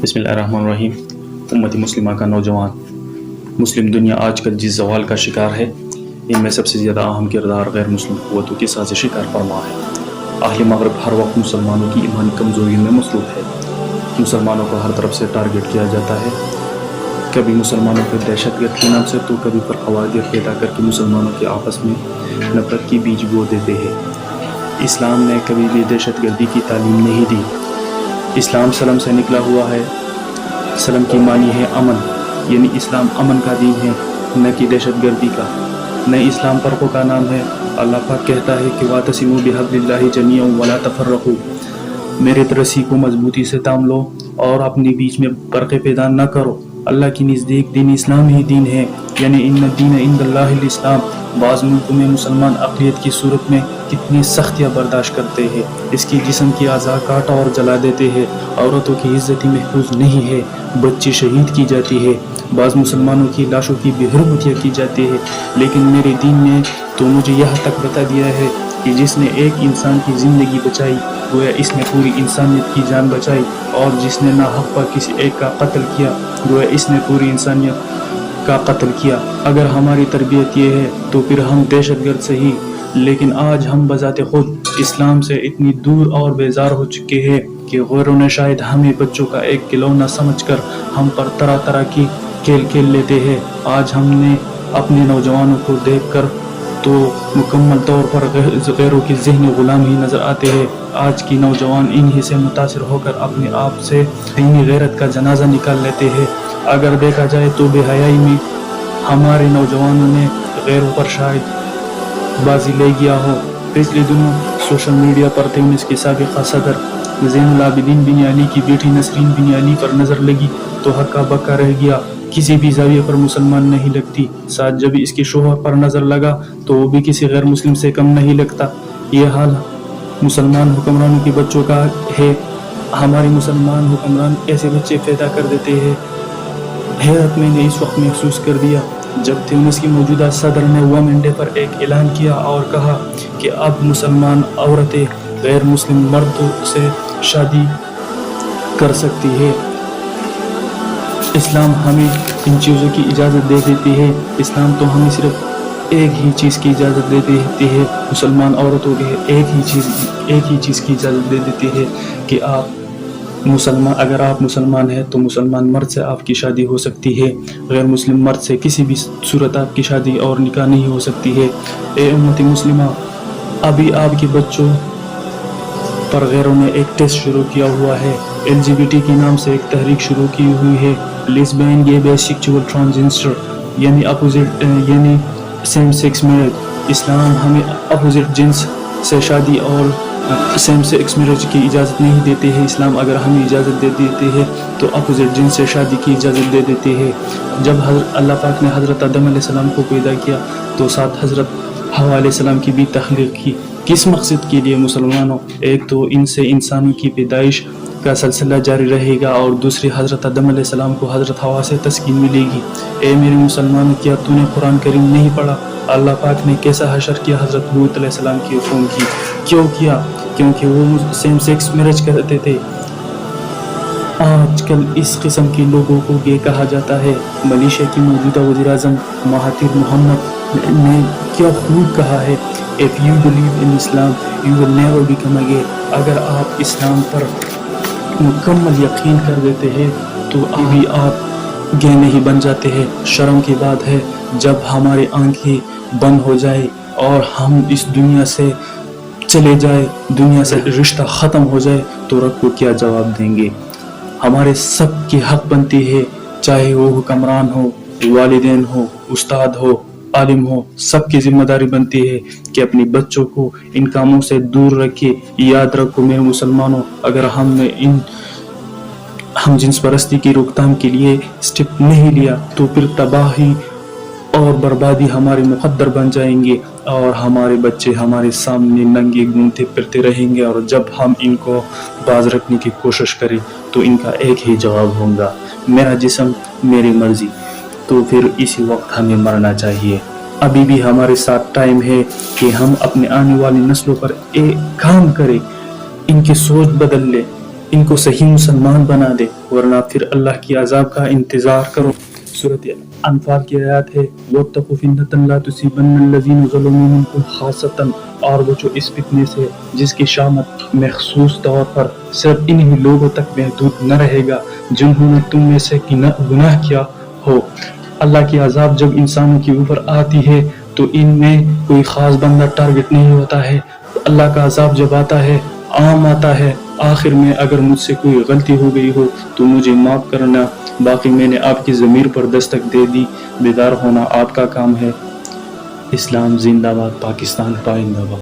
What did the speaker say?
بسم اللہ الرحمن الرحیم۔ امت مسلمہ کا نوجوان مسلم دنیا آج کل جس زوال کا شکار ہے، ان میں سب سے زیادہ اہم کردار غیر مسلم قوتوں کی سازشی کارفرما ہے۔ اہل مغرب ہر وقت مسلمانوں کی ایمانی کمزوریوں میں مصروف ہے۔ مسلمانوں کو ہر طرف سے ٹارگٹ کیا جاتا ہے، کبھی مسلمانوں کو دہشت گرد کے نام سے تو کبھی فرقوادیت پیدا کر کے مسلمانوں کے آپس میں نفرت کی بیج بو دیتے ہیں۔ اسلام نے کبھی بھی دہشت گردی کی تعلیم نہیں دی۔ اسلام سلم سے نکلا ہوا ہے۔ سلم کی معنی ہے امن، یعنی اسلام امن کا دین ہے، نہ کہ دہشت گردی کا۔ نئے اسلام فرقوں کا نام ہے۔ اللہ پاک کہتا ہے کہ وَاعْتَصِمُوا بِحَبْلِ اللَّهِ جَمِيعًا وَلَا تَفَرَّقُوا، میرے رسی کو مضبوطی سے تھام لو اور اپنے بیچ میں فرقے پیدا نہ کرو۔ اللہ کے نزدیک دین اسلام ہی دین ہے، یعنی ان الدین عند اللہ الاسلام۔ بعض ملکوں میں مسلمان اقلیت کی صورت میں کتنی سختیاں برداشت کرتے ہیں، اس کی جسم کی اعضاء کاٹ اور جلا دیتے ہیں، عورتوں کی عزت محفوظ نہیں ہے، بچی شہید کی جاتی ہے، بعض مسلمانوں کی لاشوں کی بے حرمتیاں کی جاتی ہے۔ لیکن میرے دین نے تو مجھے یہاں تک بتا دیا ہے کہ جس نے ایک انسان کی زندگی بچائی گویا اس نے پوری انسانیت کی جان بچائی، اور جس نے ناحق پر کسی ایک کا قتل کیا گویا اس نے پوری انسانیت کا قتل کیا۔ اگر ہماری تربیت یہ ہے تو پھر ہم دہشت گرد سے ہی، لیکن آج ہم بذات خود اسلام سے اتنی دور اور بیزار ہو چکے ہیں کہ غیروں نے شاید ہمیں بچوں کا ایک کھلونا سمجھ کر ہم پر طرح طرح کی کھیل کھیل لیتے ہیں۔ آج ہم نے اپنے نوجوانوں کو دیکھ کر تو مکمل طور پر غیروں کی ذہنی غلام ہی نظر آتے ہیں۔ آج کی نوجوان انہی سے متاثر ہو کر اپنے آپ سے دینی غیرت کا جنازہ نکال لیتے ہیں۔ اگر دیکھا جائے تو بے حیائی میں ہمارے نوجوانوں نے غیروں پر شاید بازی لے گیا ہو۔ پچھلے دنوں سوشل میڈیا پر تیونس کے سابق صدر زین العابدین بن علی کی بیٹی نسرین بن علی پر نظر لگی تو ہکا بکا رہ گیا، کسی بھی زاویے پر مسلمان نہیں لگتی۔ ساتھ جب اس کے شوہر پر نظر لگا تو وہ بھی کسی غیر مسلم سے کم نہیں لگتا۔ یہ حال مسلمان حکمرانوں کے بچوں کا ہے۔ ہمارے مسلمان حکمران ایسے بچے پیدا کر دیتے ہیں۔ حیرت میں نے اس وقت محسوس کر دیا جب تیونس کی موجودہ صدر نے وومن ڈے پر ایک اعلان کیا اور کہا کہ اب مسلمان عورتیں غیر مسلم مردوں سے شادی کر سکتی ہے۔ اسلام ہمیں ان چیزوں کی اجازت دے دیتی ہے۔ اسلام تو ہمیں صرف ایک ہی چیز کی اجازت دے دیتی ہے، مسلمان عورتوں کے ایک ہی چیز کی اجازت دے دیتی ہے کہ اگر آپ مسلمان ہیں تو مسلمان مرد سے آپ کی شادی ہو سکتی ہے، غیر مسلم مرد سے کسی بھی صورت آپ کی شادی اور نکاح نہیں ہو سکتی ہے۔ اے امت مسلمہ، ابھی آپ کے بچوں پر غیروں نے ایک ٹیسٹ شروع کیا ہوا ہے۔ LGBT کے نام سے ایک تحریک شروع کی ہوئی ہے، لیسبین، گے، بے سیکچول، ٹرانسجنڈر، یعنی سیم سیکس میرج۔ اسلام ہمیں اپوزٹ جنس سے شادی اور سیم سیکس میرج کی اجازت نہیں دیتے ہیں۔ اسلام اگر ہمیں اجازت دے دیتے ہیں تو اپوزٹ جنس سے شادی کی اجازت دے دیتے ہیں۔ جب اللہ پاک نے حضرت آدم علیہ السلام کو پیدا کیا تو ساتھ حضرت حوا علیہ السلام کی بھی تخلیق کی۔ کس مقصد کے لیے مسلمانوں؟ ایک تو ان سے انسانوں کی پیدائش کا سلسلہ جاری رہے گا، اور دوسری حضرت آدم علیہ السلام کو حضرت حوا سے تسکین ملے گی۔ اے میرے مسلمانوں، کیا تو نے قرآن کریم نہیں پڑھا؟ اللہ پاک نے کیسا حشر کیا حضرت لوط علیہ السلام کی قوم کی؟ کیوں کیا؟ کیونکہ وہ سیم سیکس میرج کرتے تھے۔ آج کل اس قسم کے لوگوں کو گے کہا جاتا ہے۔ ملیشیا کی موجودہ وزیر اعظم مہاتیر محمد نے کیا خوب کہا ہے، "If you believe in Islam, you will never become a gay." اگر آپ اسلام پر مکمل یقین کر دیتے ہیں تو ابھی آپ گے نہیں بن جاتے ہیں۔ شرم کی بات ہے، جب ہماری آنکھیں بند ہو جائے اور ہم اس دنیا سے چلے جائے، دنیا سے رشتہ ختم ہو جائے تو رب کو کیا جواب دیں گے؟ ہمارے سب کی حق بنتی ہے، چاہے وہ حکمران ہو، والدین ہو، استاد ہو، عالم ہو، سب کی ذمہ داری بنتی ہے کہ اپنے بچوں کو ان کاموں سے دور رکھے۔ یاد رکھو میرے مسلمانوں، اگر ہم جنس پرستی کی روک تھام کے لیے سٹیپ نہیں لیا تو پھر تباہی اور بربادی ہمارے مقدر بن جائیں گے، اور ہمارے بچے ہمارے سامنے ننگے گھومتے پھرتے رہیں گے، اور جب ہم ان کو باز رکھنے کی کوشش کریں تو ان کا ایک ہی جواب ہوگا، میرا جسم میری مرضی۔ تو پھر اسی وقت ہمیں مرنا چاہیے۔ ابھی بھی ہمارے ساتھ ٹائم ہے کہ ہم اپنے آنے والی نسلوں پر ایک کام کریں، ان کی سوچ بدل لیں۔ ان کو صحیح مسلمان بنا دے ورنہ پھر اللہ کی عذاب کا انتظار کرو۔ سورۃ انفال کی آیات ہے وَاتَّقُوا فِتْنَةً لَا تُصِيبَنَّ الَّذِينَ ظَلَمُوا مِنْكُمْ خَاصَّةً، اور وہ جو اس فتنے سے جس کی شامت مخصوص طور پر صرف انہی لوگوں تک محدود نہ رہے گا جنہوں نے تم میں سے گناہ کیا ہو۔ اللہ کی عذاب جب انسانوں کے اوپر آتی ہے تو ان میں کوئی خاص بندہ ٹارگٹ نہیں ہوتا ہے۔ اللہ کا عذاب جب آتا ہے عام آتا ہے۔ آخر میں اگر مجھ سے کوئی غلطی ہو گئی ہو تو مجھے معاف کرنا، باقی میں نے آپ کی ضمیر پر دستک دے دی، بیدار ہونا آپ کا کام ہے۔ اسلام زندہ باد، پاکستان پائندہ باد۔